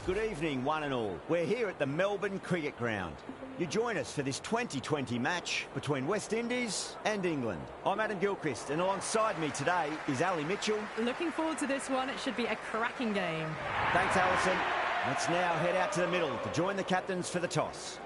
Good evening, one and all. We're here at the Melbourne Cricket Ground. You join us for this 2020 match between West Indies and England. I'm Adam Gilchrist, and alongside me today is Ali Mitchell. Looking forward to this one. It should be a cracking game. Thanks, Alison. Let's now head out to the middle to join the captains for the toss.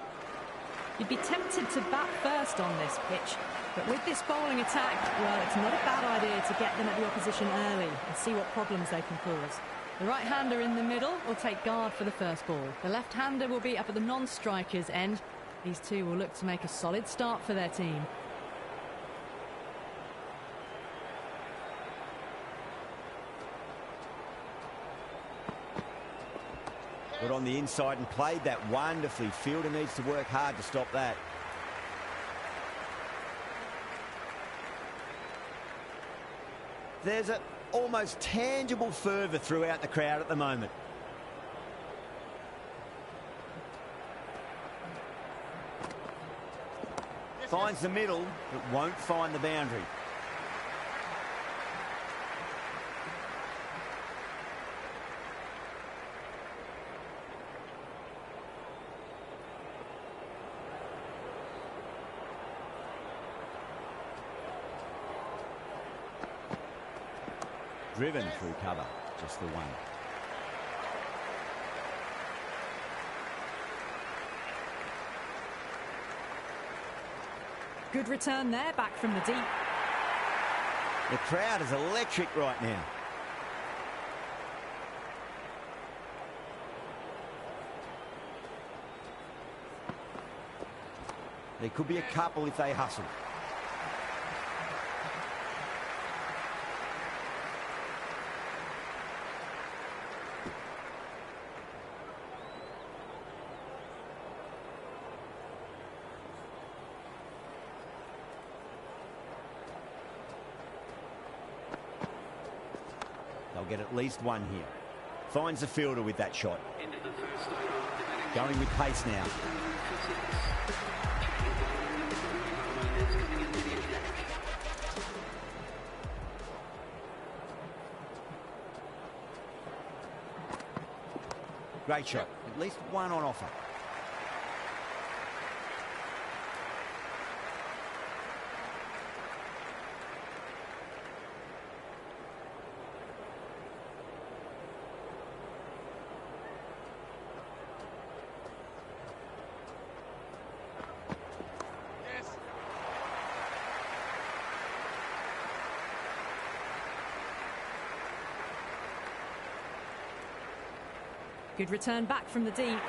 You'd be tempted to bat first on this pitch, but with this bowling attack, well, it's not a bad idea to get them at the opposition early and see what problems they can cause. The right-hander in the middle will take guard for the first ball. The left-hander will be up at the non-striker's end. These two will look to make a solid start for their team. Got on the inside and played that wonderfully. Fielder needs to work hard to stop that. There's an almost tangible fervour throughout the crowd at the moment. Finds the middle, but won't find the boundary. Driven through cover, just the one. Good return there, back from the deep. The crowd is electric right now. There could be a couple if they hustle. They'll get at least one here. Finds the fielder with that shot. Going with pace now. Great shot. At least one on offer. Good return back from the deep.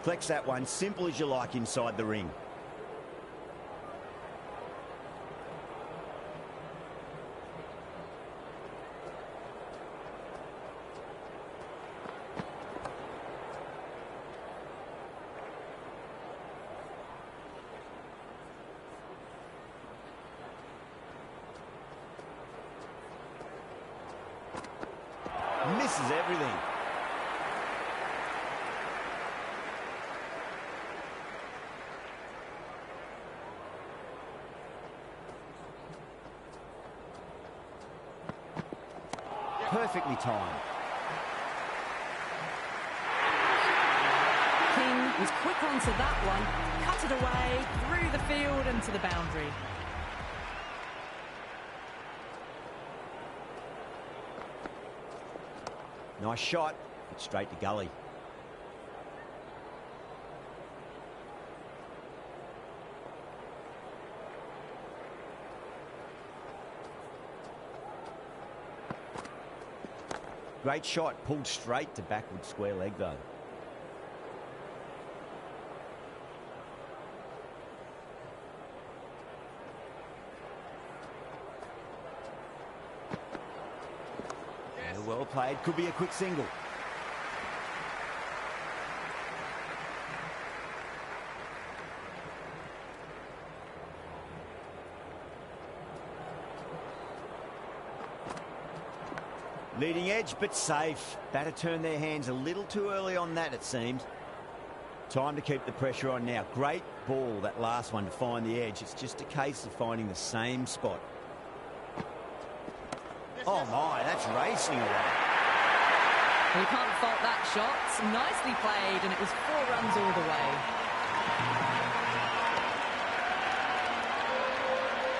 Flex that one, simple as you like inside the ring. Misses everything. Perfectly timed. King was quick onto that one, cut it away, through the field and to the boundary. Nice shot, but straight to gully. Great shot, pulled straight to backward square leg though. Well played, could be a quick single. Leading edge, but safe. Batter turned their hands a little too early on that, it seemed. Time to keep the pressure on now. Great ball, that last one, to find the edge. It's just a case of finding the same spot. Oh my, that's racing away. Well, you can't fault that shot. Nicely played, and it was 4 runs all the way.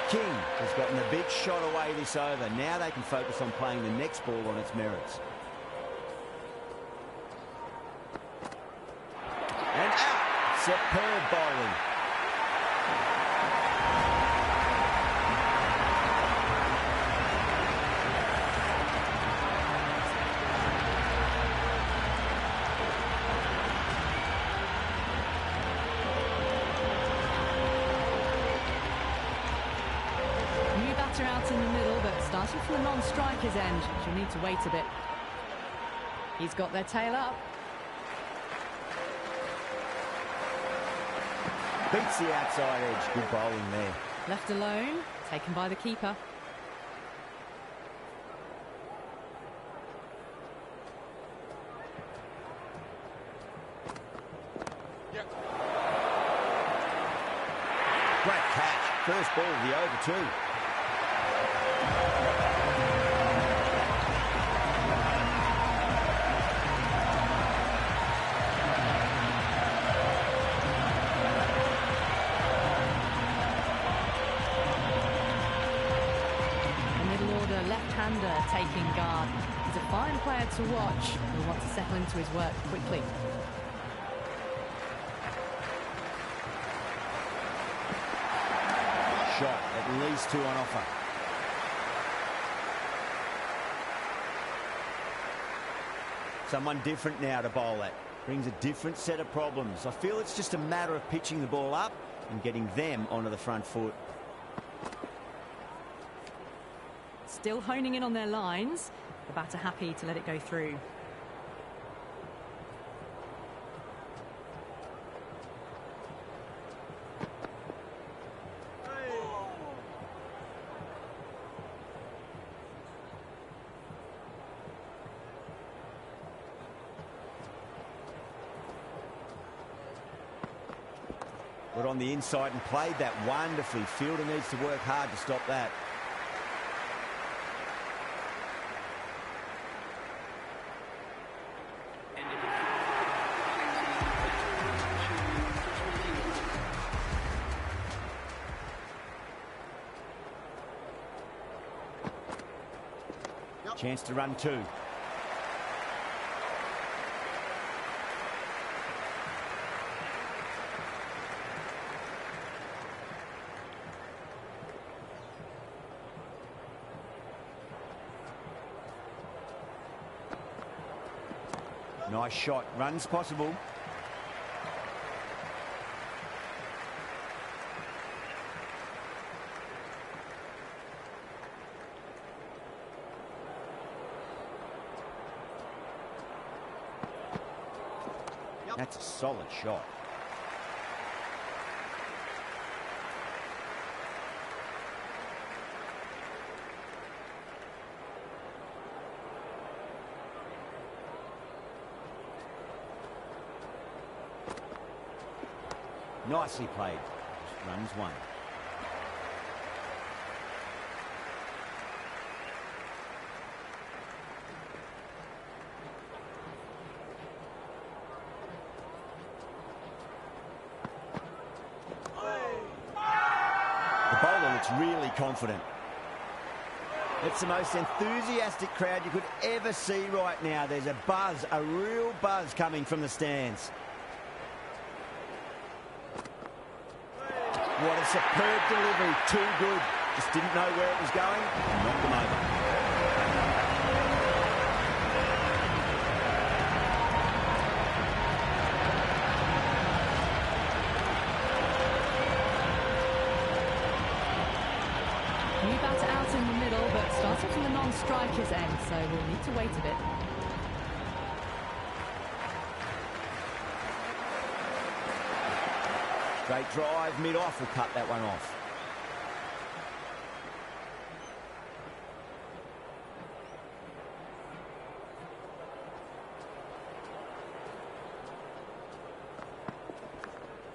King has gotten a big shot away this over. Now they can focus on playing the next ball on its merits. And out. Superb bowling. Out in the middle, but starting from the non-striker's end, she'll need to wait a bit. He's got their tail up. Beats the outside edge. Good bowling there. Left alone, taken by the keeper. Great catch. First ball of the over too. Left-hander taking guard. He's a fine player to watch. He'll want to settle into his work quickly. Shot, at least 2 on offer. Someone different now to bowl at. Brings a different set of problems. I feel it's just a matter of pitching the ball up and getting them onto the front foot. Still honing in on their lines. The batter happy to let it go through. Got on the inside and played that wonderfully. Fielder needs to work hard to stop that. Chance to run 2. Nice shot. Runs possible. That's a solid shot. Nicely played. Just runs 1. The bowler looks really confident. It's the most enthusiastic crowd you could ever see right now. There's a buzz, a real buzz coming from the stands. What a superb delivery. Too good. Just didn't know where it was going and knocked them over. New batter out in the middle, but starting from the non-striker's end, so we'll need to wait a bit. Straight drive, mid-off, will cut that one off.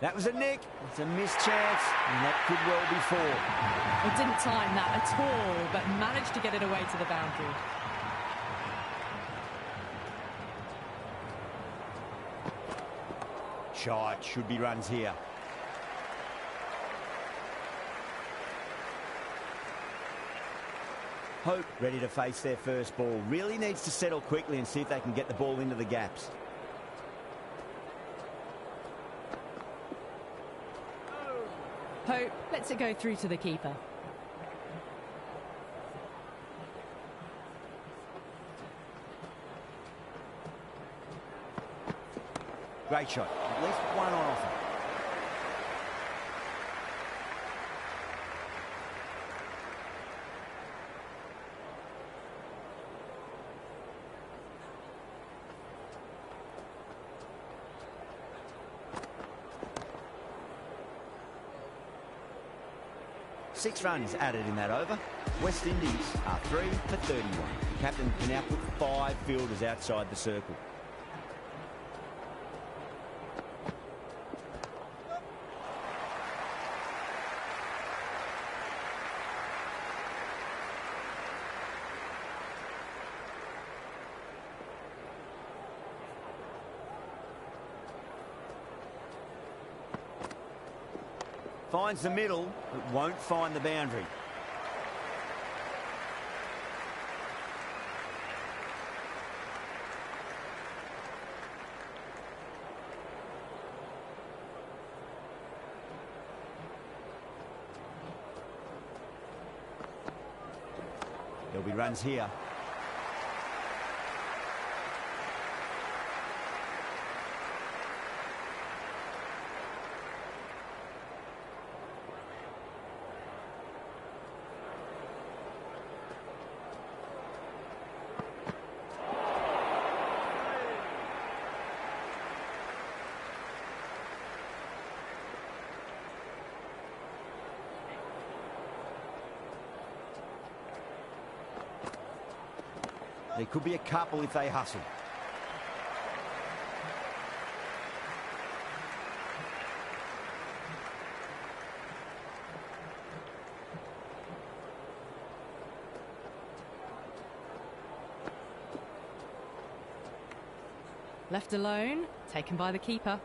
That was a nick. It's a missed chance, and that could well be four. It didn't time that at all, but managed to get it away to the boundary. Shot, should be runs here. Hope ready to face their first ball. Really needs to settle quickly and see if they can get the ball into the gaps. Hope lets it go through to the keeper. Great shot. At least one on offer. Six runs added in that over. West Indies are 3 for 31. The captain can now put 5 fielders outside the circle. Finds the middle, but won't find the boundary. There'll be runs here. There could be a couple if they hustle. Left alone, taken by the keeper.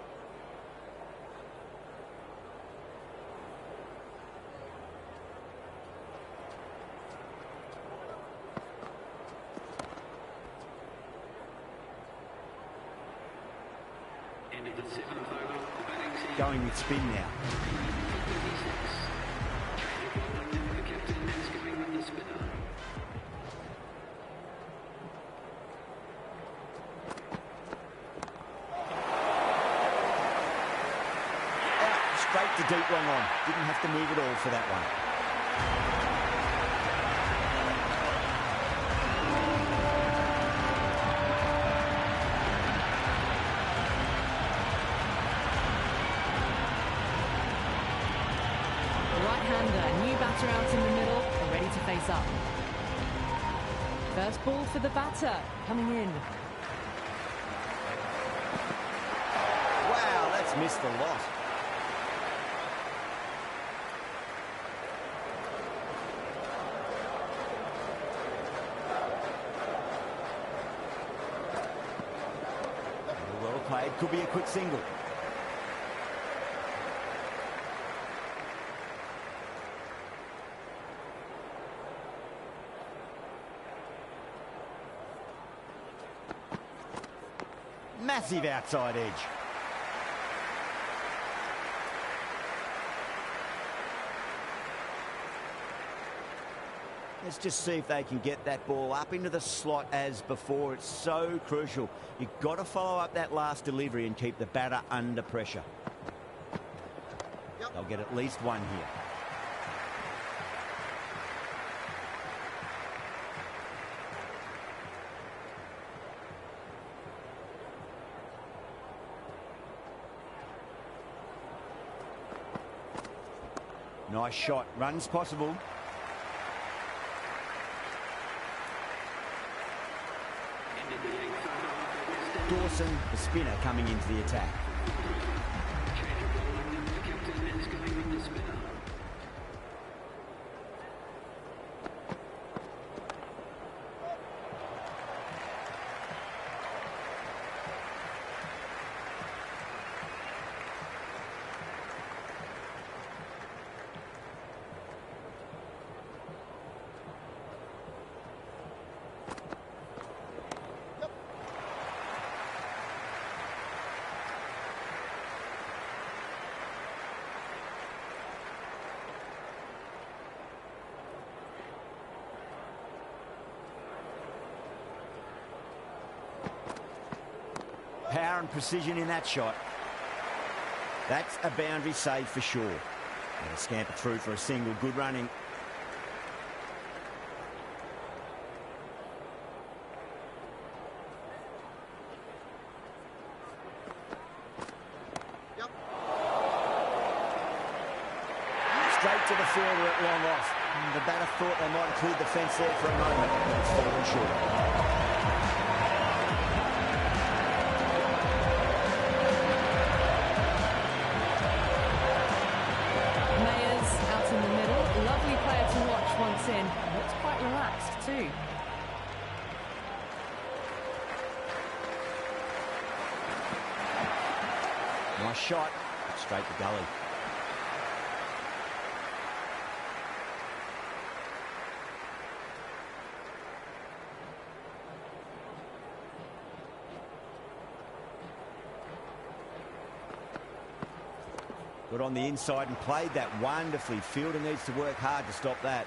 Going with spin now. Out, straight to deep long on. Didn't have to move at all for that one. Right-hander, new batter out in the middle, and ready to face up. First ball for the batter, coming in. Wow, that's missed a lot. Well played, could be a quick single. Massive outside edge. Let's just see if they can get that ball up into the slot as before. It's so crucial. You've got to follow up that last delivery and keep the batter under pressure. They'll get at least one here. Nice shot. Runs possible. Dawson, the spinner, coming into the attack. power and precision in that shot. That's a boundary save for sure. And a scamper through for a single. Good running. Straight to the fielder at long off. The batter thought they might have cleared the fence there for a moment, but it's fallen short. Once in, looks quite relaxed too. Nice shot, straight to gully. Got on the inside and played that wonderfully. Fielder needs to work hard to stop that.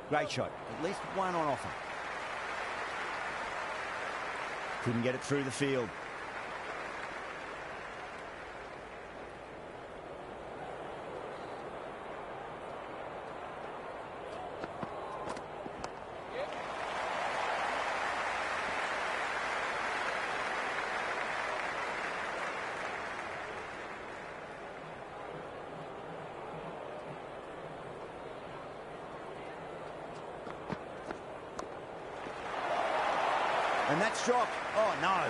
Great shot. At least one on offer. Couldn't get it through the field. And that's dropped. Oh, no.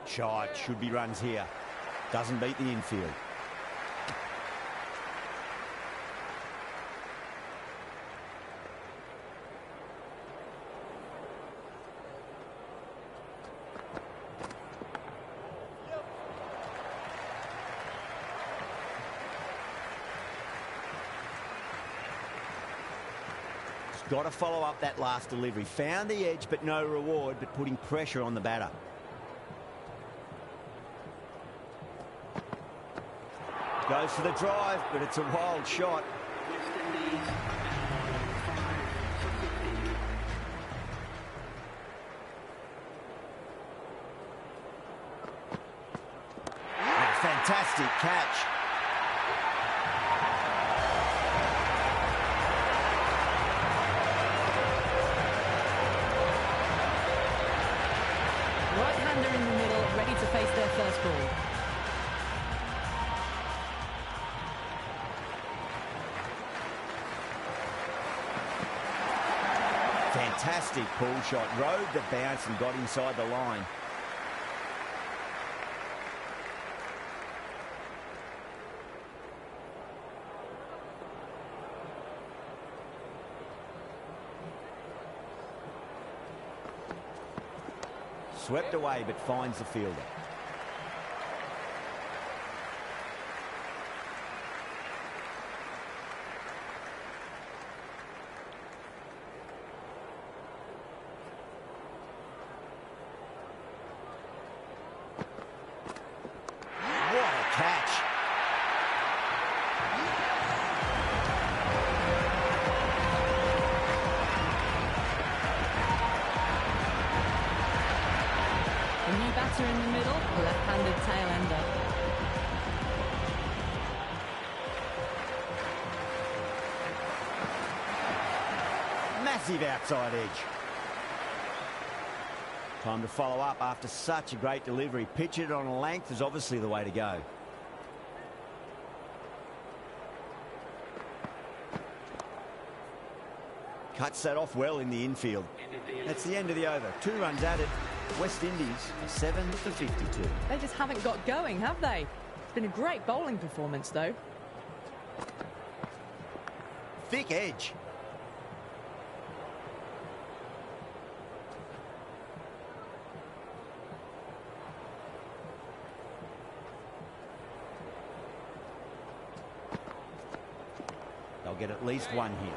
Shot. Should be runs here. Doesn't beat the infield. Got to follow up that last delivery. Found the edge, but no reward, but putting pressure on the batter. Goes for the drive, but it's a wild shot. Oh, fantastic catch. Right-hander in the middle, ready to face their first ball. Fantastic pull shot. Rode the bounce and got inside the line. Swept away, but finds the fielder. What a catch. A new batter in the middle, a left-handed tail-ender. Massive outside edge. Time to follow up after such a great delivery. Pitch it on a length is obviously the way to go. Cuts that off well in the infield. That's the end of the over. 2 runs at it. West Indies 7 for 52. They just haven't got going, have they? It's been a great bowling performance, though. Thick edge. They'll get at least one here.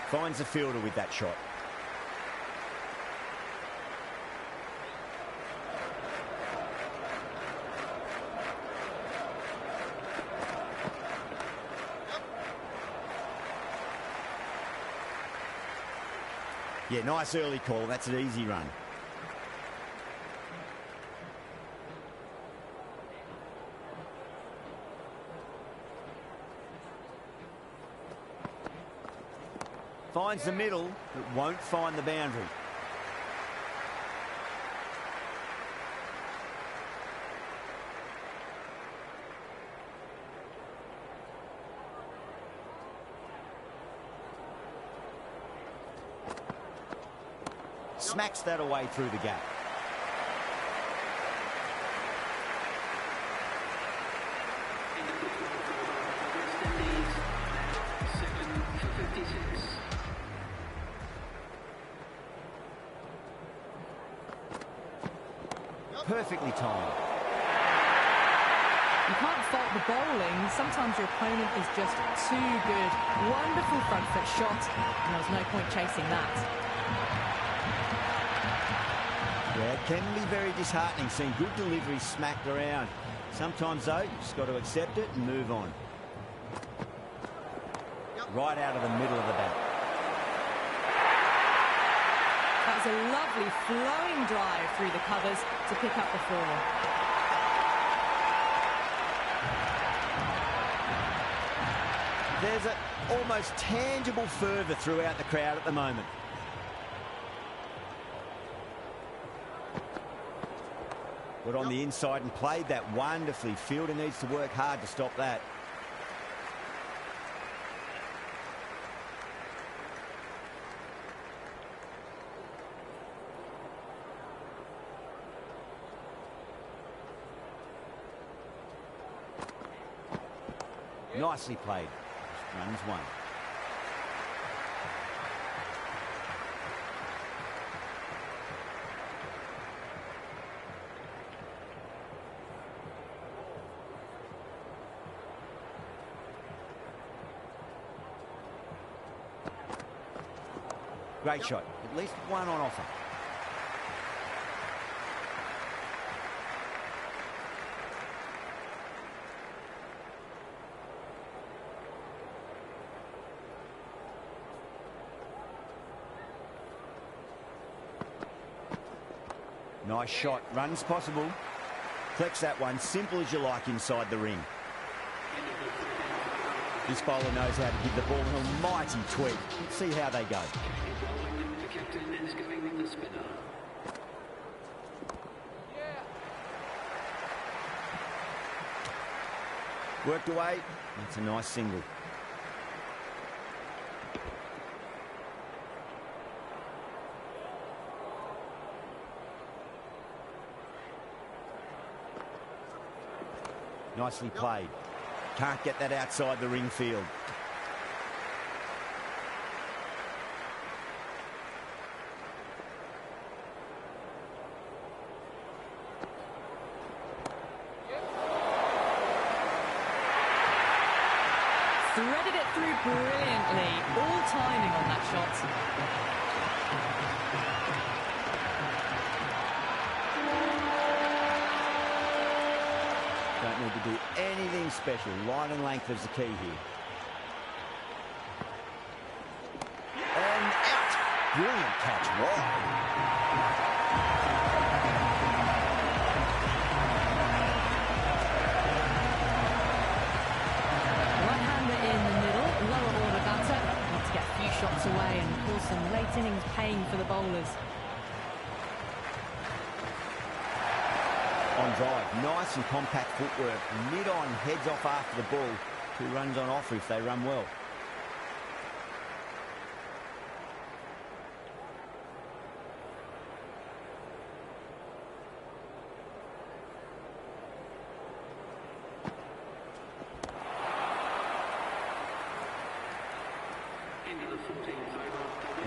Finds the fielder with that shot. Yeah, nice early call. That's an easy run. Finds the middle, but won't find the boundary. Smacks that away through the gap. Perfectly timed. You can't fault the bowling. Sometimes your opponent is just too good. Wonderful front foot shot, and there was no point chasing that. Yeah, it can be very disheartening seeing good delivery smacked around. Sometimes, though, you just got to accept it and move on. Right out of the middle of the bat. That was a lovely flowing drive through the covers to pick up the 4. There's an almost tangible fervour throughout the crowd at the moment. Got on the inside and played that wonderfully. Fielder needs to work hard to stop that. Nicely played. Runs 1. Great shot. At least one on offer. Nice shot. Runs possible. Collects that one. Simple as you like inside the ring. This bowler knows how to give the ball an almighty tweak. Let's see how they go. The captain is going with the spinner. Worked away. That's a nice single. Nicely played. Can't get that outside the ring field. Threaded it through brilliantly. All timing on that shot. Don't need to do anything special. Line and length is the key here. And out. Brilliant catch. Wide. Right-hander in the middle, lower order batter. Want to get a few shots away and cause some late innings pain for the bowlers. On drive, nice and compact footwork. Mid-on, heads off after the ball. 2 runs on offer if they run well.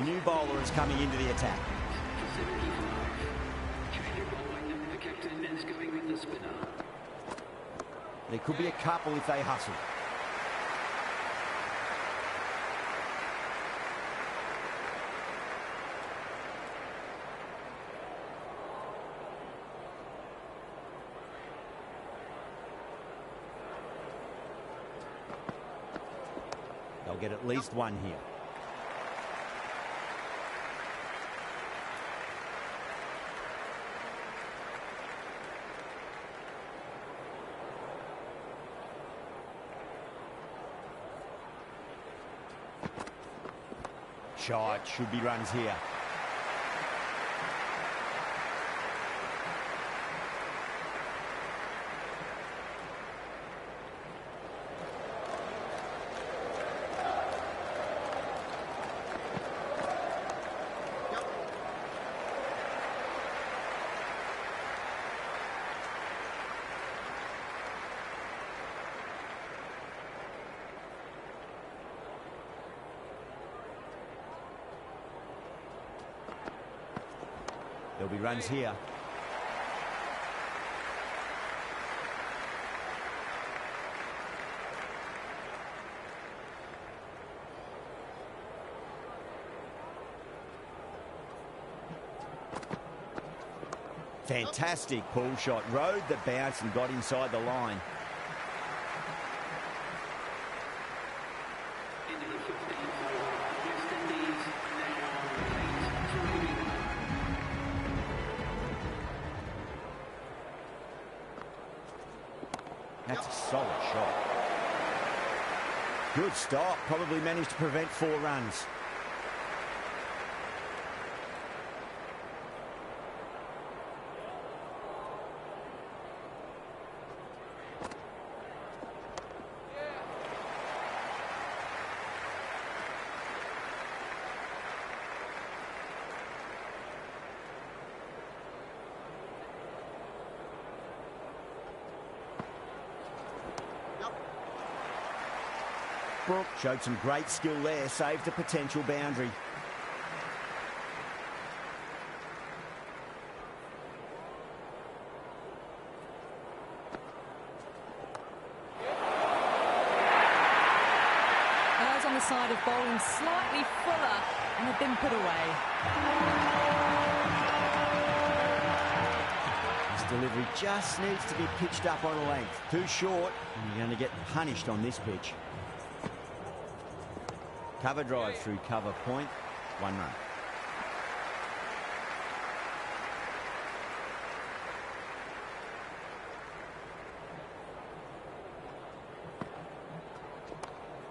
new bowler is coming into the attack. For 75. Change of bowling. The captain is going with the spinner. There could be a couple if they hustle. They'll get at least one here. Shot, should be runs here. There'll be runs here. Fantastic pull shot. Rode the bounce and got inside the line. Into the 15th over. West Indies now 8-3. That's a solid shot. Good stop. Probably managed to prevent 4 runs. Brook showed some great skill there, saved a potential boundary. Eyes on the side of bowling slightly fuller and have been put away. His delivery just needs to be pitched up on a length. Too short, and you're going to get punished on this pitch. Cover drive through cover point, 1 run.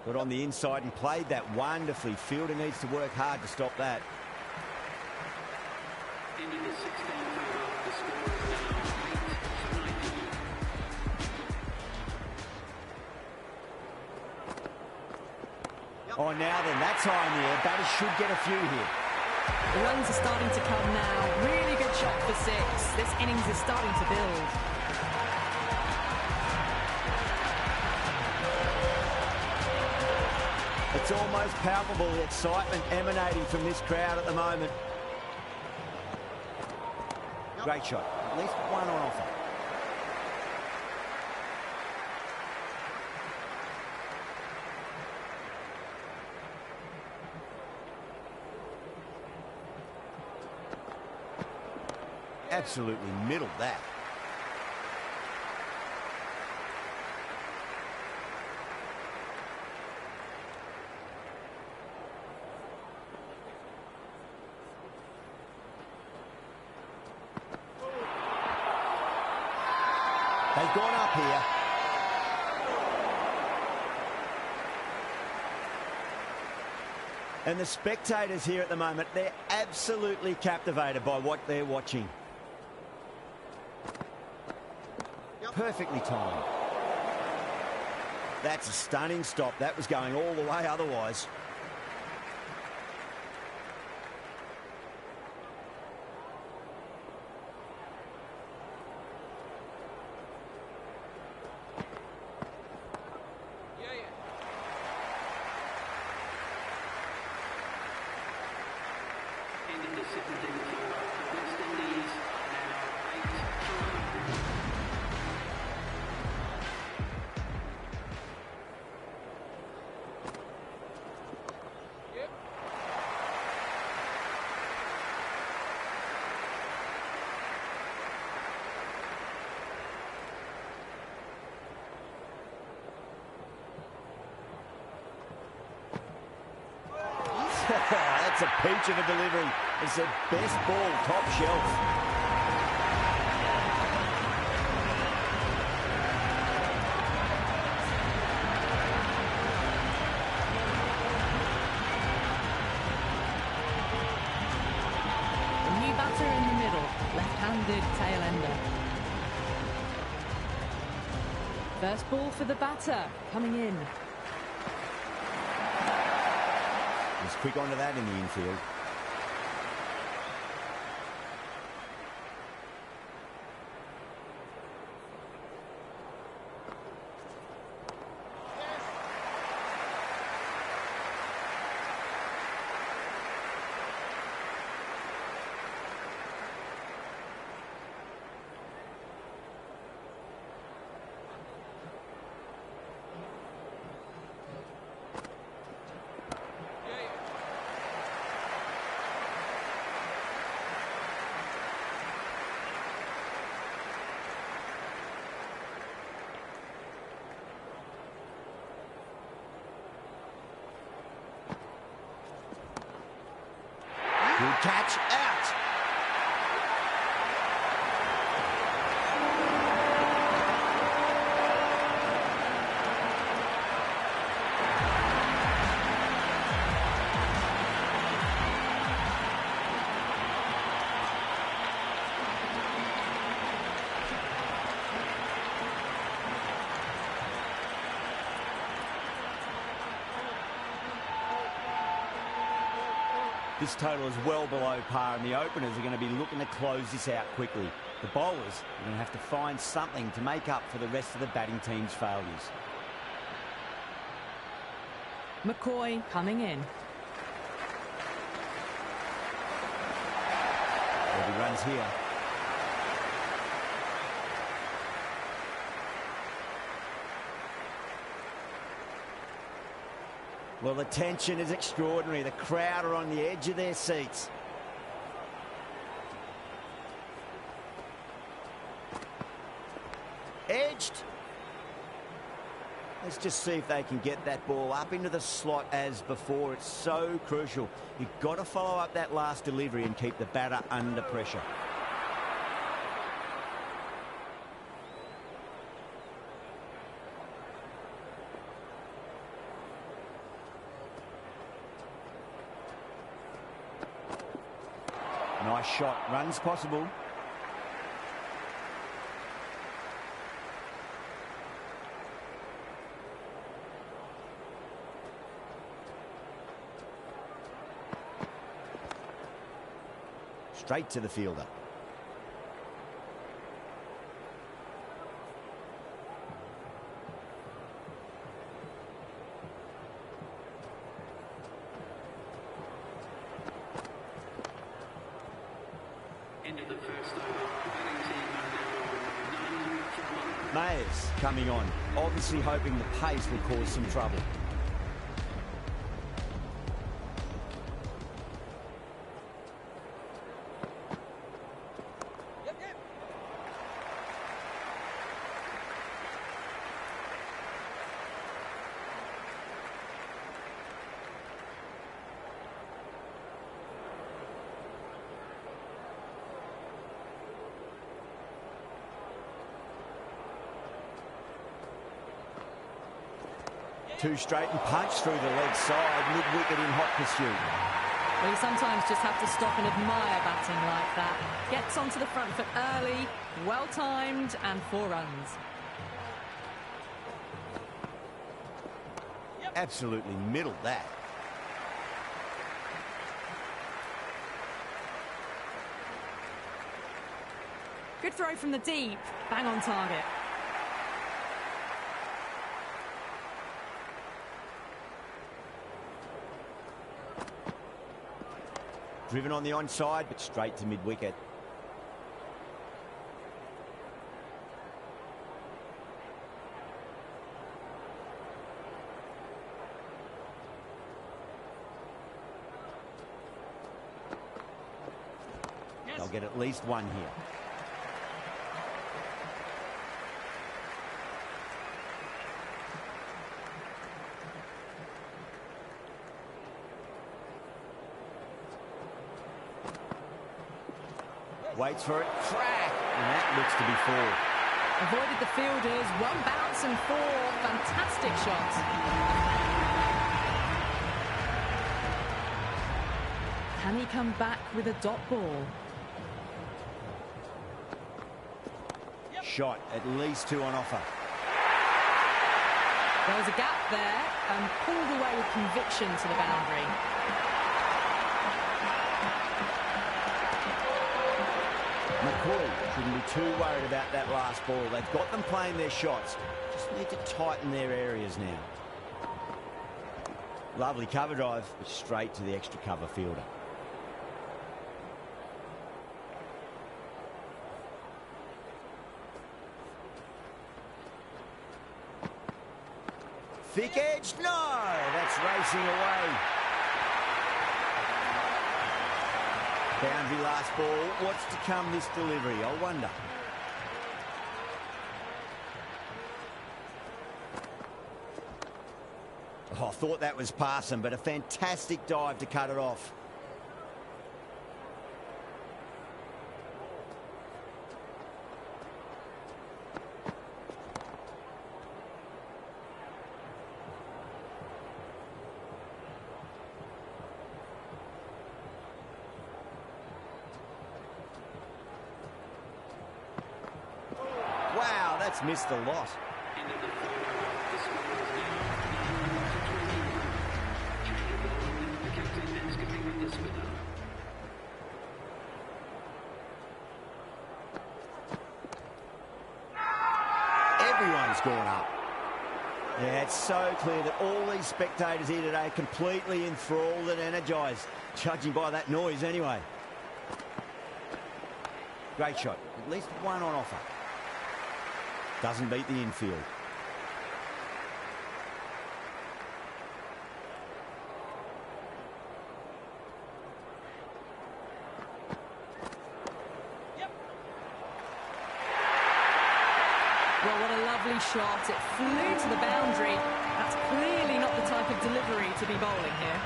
Got on the inside and played that wonderfully. Fielder needs to work hard to stop that. Into the 16th over. The score is now 8-90. Oh, now then, that time here, batters should get a few here. The runs are starting to come now. Really good shot for 6. This innings is starting to build. It's almost palpable, the excitement emanating from this crowd at the moment. Great shot. At least one on offer. Absolutely middled that. They've gone up here. And the spectators here at the moment, they're absolutely captivated by what they're watching. Perfectly timed. That's a stunning stop. That was going all the way otherwise. seconding for the West Indies, now 8 for 1. That's a peach of a delivery. It's the best ball, top shelf. The new batter in the middle, left-handed tail ender. First ball for the batter, coming in. He's quick onto that in the infield. Good catch, out. This total is well below par, and the openers are going to be looking to close this out quickly. The bowlers are going to have to find something to make up for the rest of the batting team's failures. McCoy coming in. There'll be runs here. Well, the tension is extraordinary. The crowd are on the edge of their seats. Edged. Let's just see if they can get that ball up into the slot as before. It's so crucial. You've got to follow up that last delivery and keep the batter under pressure. Nice shot. Runs possible. Straight to the fielder. End of the first over. Batting team now 9 for 1. Mayers coming on, obviously hoping the pace will cause some trouble. Two straight and punch through the leg side, mid-wicket in hot pursuit. Well, you sometimes just have to stop and admire batting like that. Gets onto the front foot early, well-timed, and 4 runs. Absolutely middled that. Good throw from the deep, bang on target. Driven on the onside, but straight to mid-wicket. They'll get at least one here. Waits for it, crack, and that looks to be four. Avoided the fielders, one bounce and four. Fantastic shots. Can he come back with a dot ball? Shot, at least two on offer. There was a gap there and pulled away with conviction to the boundary. McCoy shouldn't be too worried about that last ball. They've got them playing their shots. Just need to tighten their areas now. Lovely cover drive, but straight to the extra cover fielder. Thick edge, no! That's racing away. Boundary last ball. What's to come this delivery? I wonder. Oh, I thought that was passing, but a fantastic dive to cut it off. Wow, that's missed a lot. Everyone's gone up. Yeah, it's so clear that all these spectators here today are completely enthralled and energised, judging by that noise anyway. Great shot. At least one on offer. Doesn't beat the infield. Well, what a lovely shot. It flew to the boundary. That's clearly not the type of delivery to be bowling here.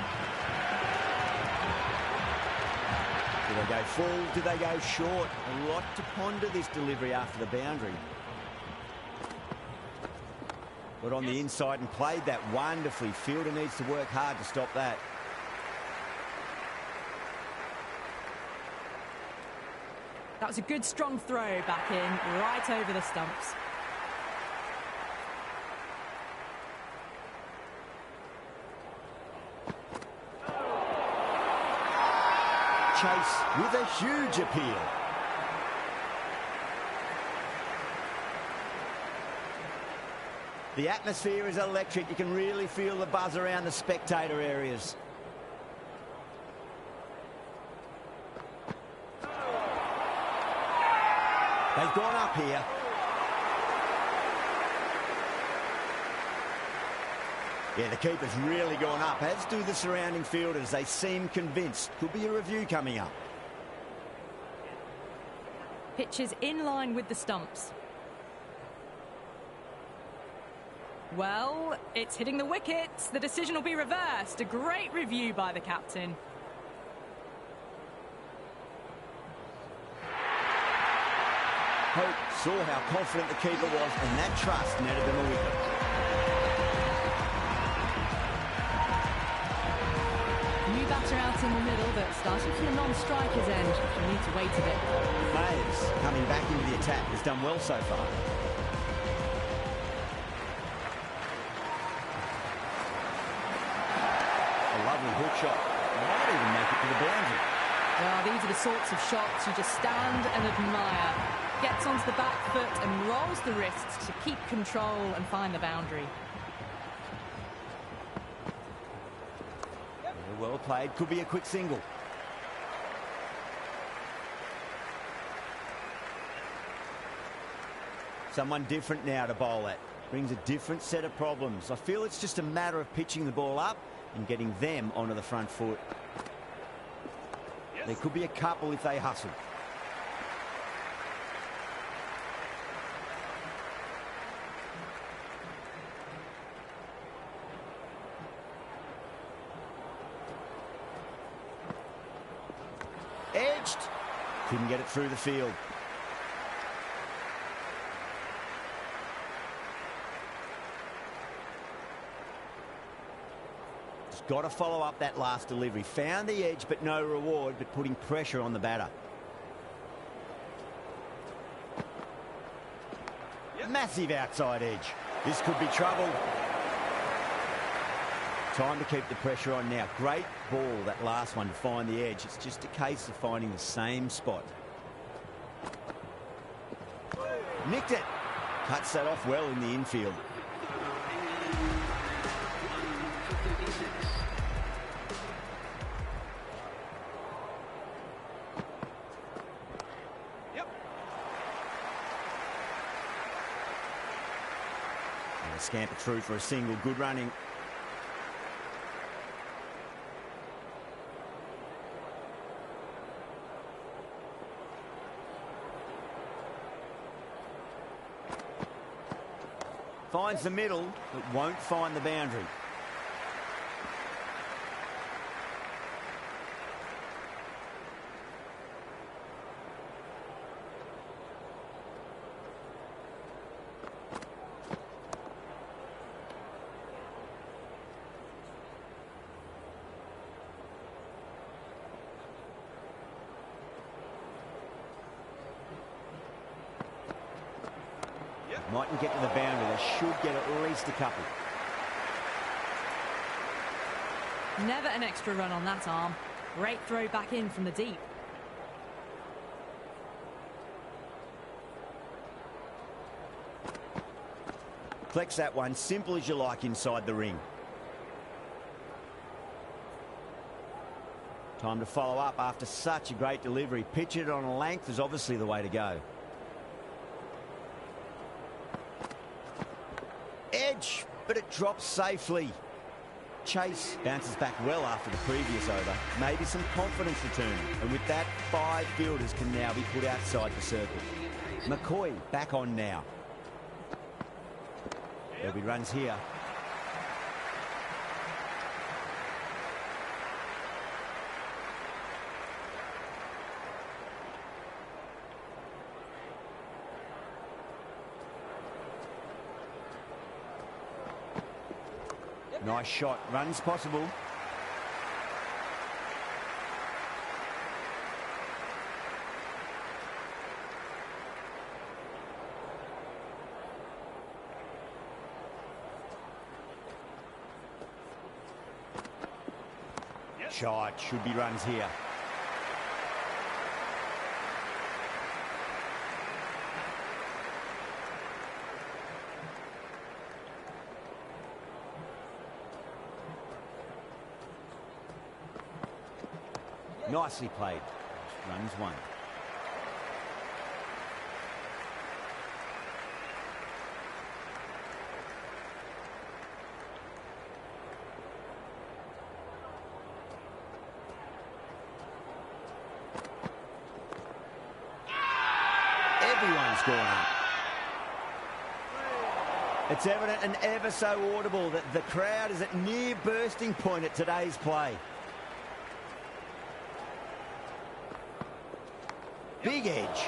Do they go full? Do they go short? A lot to ponder this delivery after the boundary. Got on the inside and played that wonderfully. Fielder needs to work hard to stop that. That was a good strong throw back in, right over the stumps. Chase with a huge appeal. The atmosphere is electric. You can really feel the buzz around the spectator areas. They've gone up here. Yeah, the keeper's really gone up, as do the surrounding fielders. They seem convinced. Could be a review coming up. Pitch is in line with the stumps. Well, it's hitting the wickets. The decision will be reversed. A great review by the captain. Hope saw how confident the keeper was, and that trust netted them a wicket. New batter out in the middle, but starting from the non-striker's end. We need to wait a bit. Mays, coming back into the attack, has done well so far. A lovely hook shot. Might even make it to the boundary. Well, these are the sorts of shots you just stand and admire. Gets onto the back foot and rolls the wrists to keep control and find the boundary. Well played. Could be a quick single. Someone different now to bowl at. Brings a different set of problems. I feel it's just a matter of pitching the ball up and getting them onto the front foot. There could be a couple if they hustle. Edged. Couldn't get it through the field. Just got to follow up that last delivery. Found the edge, but no reward, but putting pressure on the batter. Massive outside edge. This could be trouble. Time to keep the pressure on now. Great ball, that last one, to find the edge. It's just a case of finding the same spot. Nicked it. Cuts that off well in the infield. And scamper through for a single. Good running. Finds the middle, but won't find the boundary. Mightn't get to the boundary. They should get at least a couple. Never an extra run on that arm. Great throw back in from the deep. Collects that one, simple as you like, inside the ring. Time to follow up after such a great delivery. Pitch it on a length is obviously the way to go. Edge, but it drops safely. Chase bounces back well after the previous over. Maybe some confidence returning. And with that, 5 fielders can now be put outside the circle. McCoy back on now. There'll be runs here. Nice shot. Runs possible. Shot. Should be runs here. Nicely played. Runs one. Everyone's gone up. It's evident and ever so audible that the crowd is at near bursting point at today's play. Big edge.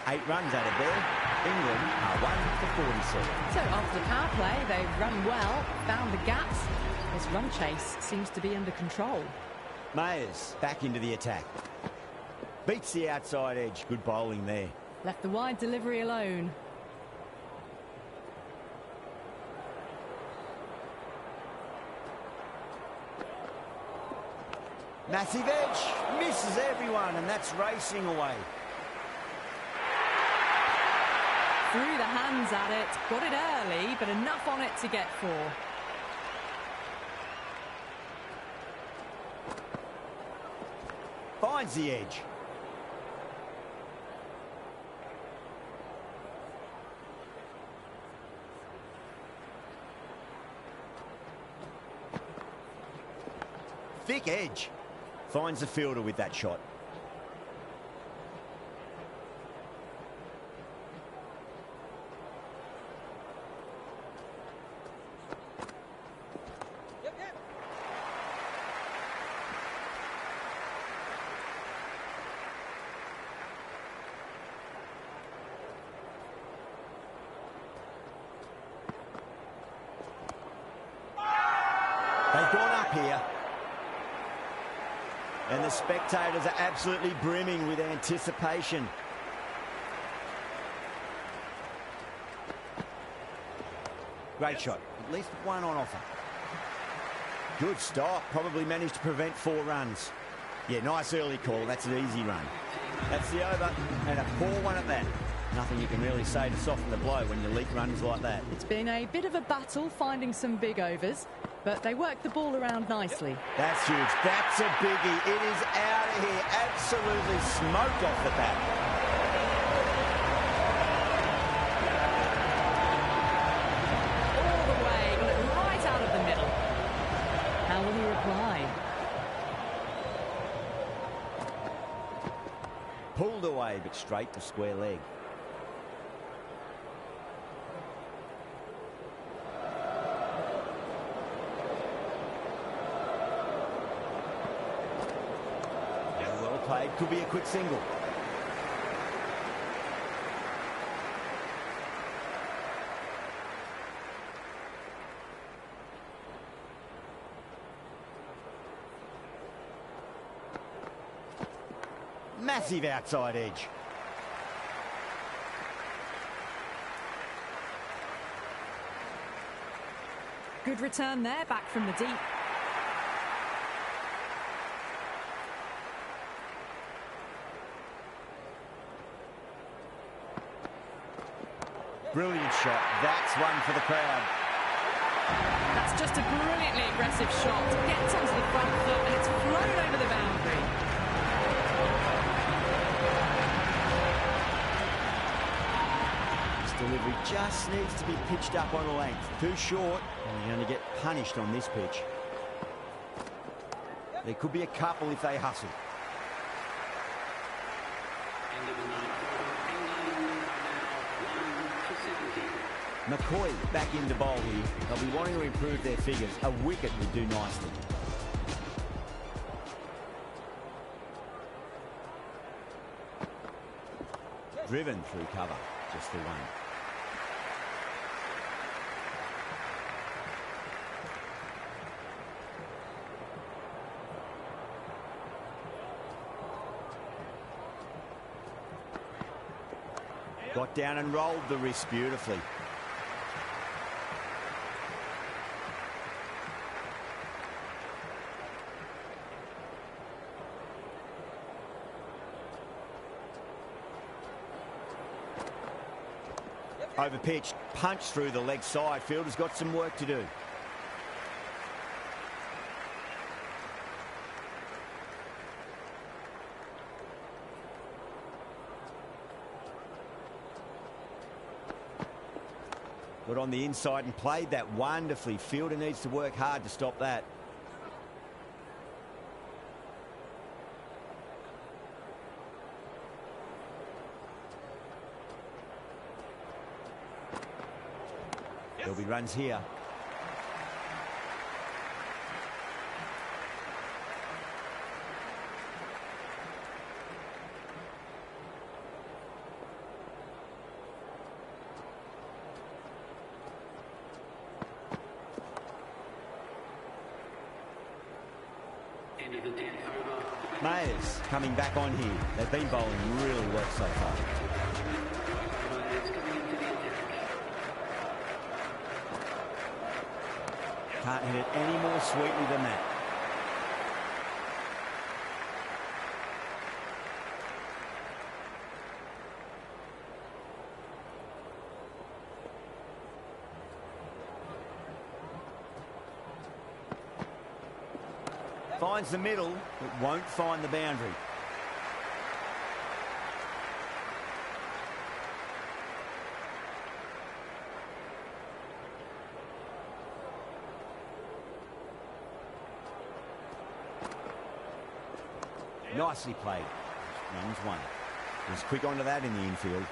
Eight runs out of there. England are 1 for 47. So after the power play, they've run well, found the gaps. This run chase seems to be under control. Mayers back into the attack. Beats the outside edge. Good bowling there. Left the wide delivery alone. Massive edge, misses everyone, and that's racing away. Threw the hands at it, got it early, but enough on it to get 4. Finds the edge. thick edge. Finds the fielder with that shot. They've gone up here. And the spectators are absolutely brimming with anticipation. Great shot. At least one on offer. Good stop. Probably managed to prevent 4 runs. Yeah, nice early call. That's an easy run. That's the over, and a poor one at that. Nothing you can really say to soften the blow when you leak runs like that. It's been a bit of a battle finding some big overs, but they worked the ball around nicely. That's huge. That's a biggie. It is out of here. Absolutely smoked off the bat. All the way, got it right out of the middle. How will he reply? Pulled away, but straight to square leg. Played. Could be a quick single. Massive outside edge. Good return there, back from the deep. Brilliant shot. That's one for the crowd. That's just a brilliantly aggressive shot. Gets onto the front foot and it's flown over the boundary. This delivery just needs to be pitched up on a length. Too short, and you're going to get punished on this pitch. There could be a couple if they hustle. McCoy back into bowl here. They'll be wanting to improve their figures. A wicket would do nicely. Driven through cover, just the one. Got down and rolled the wrist beautifully. Over pitch, punch through the leg side. Fielder's got some work to do. Got on the inside and played that wonderfully. Fielder needs to work hard to stop that. There'll be runs here. End of the 10th over. Mayers coming back on here. They've been bowling really well so far. Can't hit it any more sweetly than that. Finds the middle, but won't find the boundary. Nicely played. Runs one. He's quick onto that in the infield.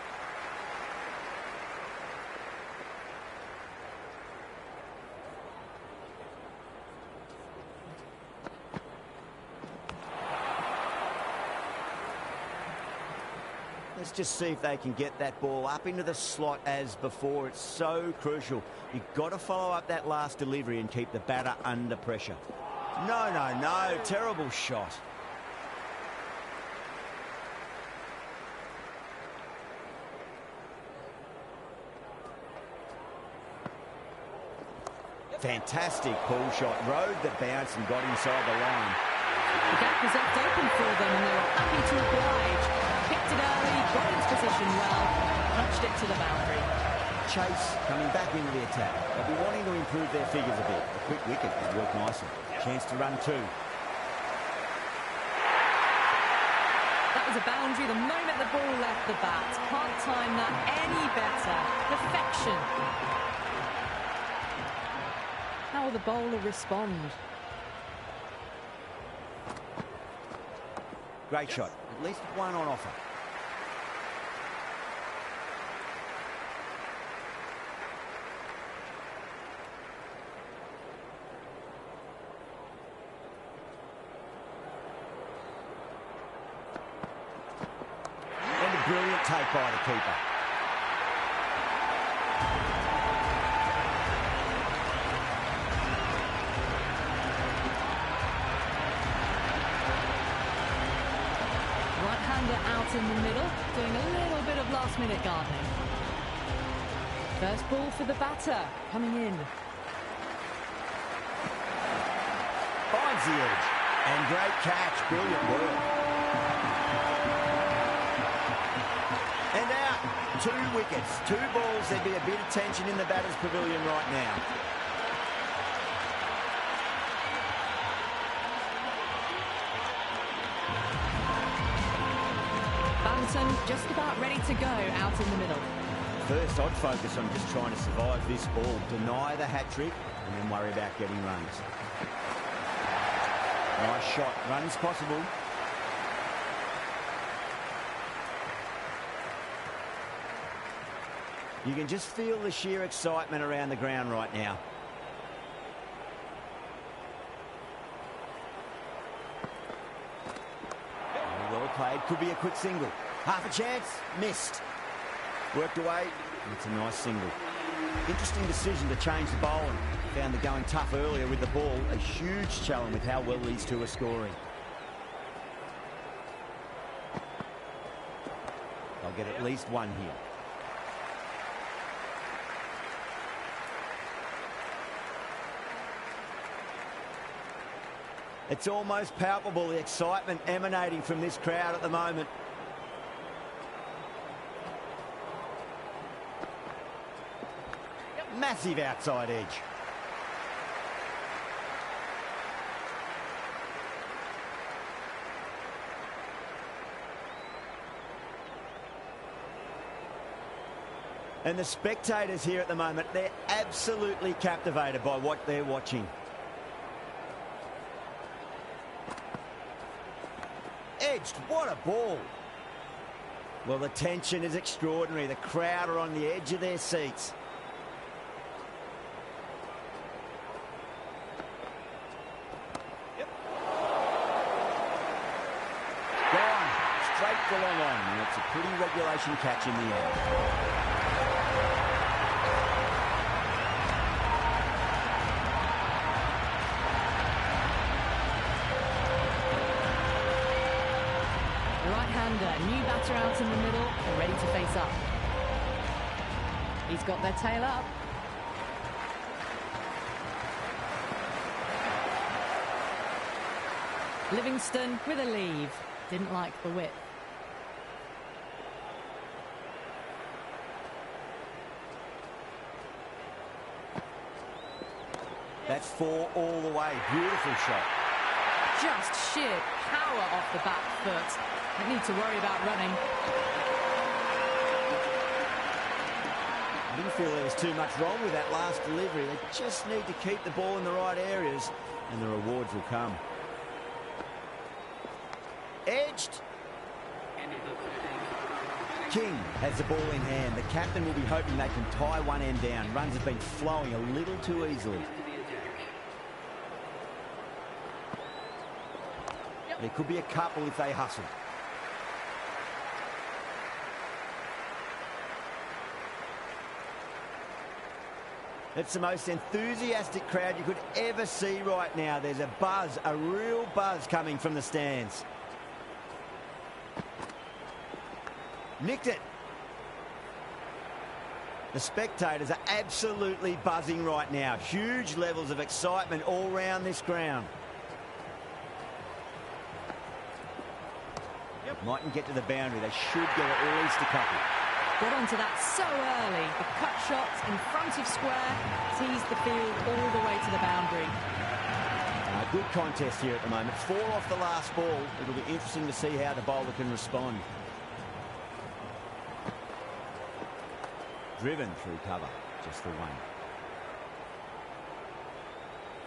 Let's just see if they can get that ball up into the slot as before. It's so crucial. You've got to follow up that last delivery and keep the batter under pressure. No. Terrible shot. Fantastic pull shot. Rode the bounce and got inside the line. The gap was left open for them and they were happy to oblige. Picked it early, got into position well, punched it to the boundary. Chase coming back into the attack. They'll be wanting to improve their figures a bit. A quick wicket would work nicely. Chance to run two. That was a boundary the moment the ball left the bat. Can't time that any better. Perfection. How will the bowler respond? Great shot. At least one on offer. And a brilliant take by the keeper. Out in the middle, doing a little bit of last-minute gardening. First ball for the batter, coming in. Finds the edge. And great catch. Brilliant work. And out. 2 wickets. 2 balls. There'd be a bit of tension in the batter's pavilion right now. Just about ready to go out in the middle. First, I'd focus on just trying to survive this ball, deny the hat-trick, and then worry about getting runs. Nice shot. Runs possible. You can just feel the sheer excitement around the ground right now. Well played. Could be a quick single. Half a chance, missed. Worked away, and it's a nice single. Interesting decision to change the bowling. Found the going tough earlier with the ball. A huge challenge with how well these two are scoring. They'll get at least one here. It's almost palpable, the excitement emanating from this crowd at the moment. Massive outside edge. And the spectators here at the moment, they're absolutely captivated by what they're watching. Edged, what a ball. Well, the tension is extraordinary. The crowd are on the edge of their seats. Straight for long on, and it's a pretty regulation catch in the end. The right-hander, new batter out in the middle, and ready to face up. He's got their tail up. Livingston with a leave. Didn't like the whip. That's 4 all the way. Beautiful shot. Just sheer power off the back foot. Don't need to worry about running. I didn't feel there was too much wrong with that last delivery. They just need to keep the ball in the right areas, and the rewards will come. Edged. End of the 13th. King has the ball in hand. The captain will be hoping they can tie one end down. Runs have been flowing a little too easily. To the attack. There could be a couple if they hustle. It's the most enthusiastic crowd you could ever see right now. There's a buzz, a real buzz coming from the stands. Nicked it. The spectators are absolutely buzzing right now. Huge levels of excitement all around this ground. Mightn't get to the boundary. They should get at least a couple. Got onto that so early. The cut shot in front of square teased the field all the way to the boundary. Good contest here at the moment. 4 off the last ball. It'll be interesting to see how the bowler can respond. Driven through cover, just the one.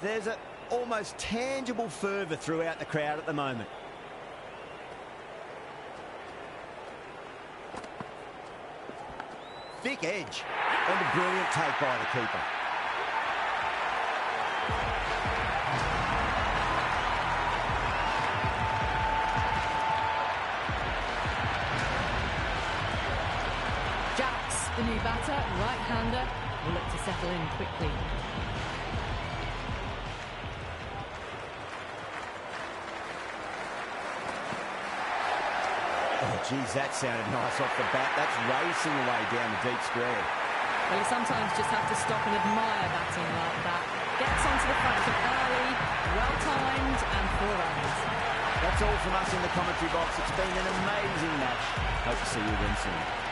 There's an almost tangible fervour throughout the crowd at the moment. Thick edge, and a brilliant take by the keeper. Jacks, the new batter, right-hander, will look to settle in quickly. Oh, geez, that sounded nice off the bat. That's racing away down the deep square. Well, you sometimes just have to stop and admire batting like that. Gets onto the front foot early, well-timed, and 4 runs. That's all from us in the commentary box. It's been an amazing match. Hope to see you again soon.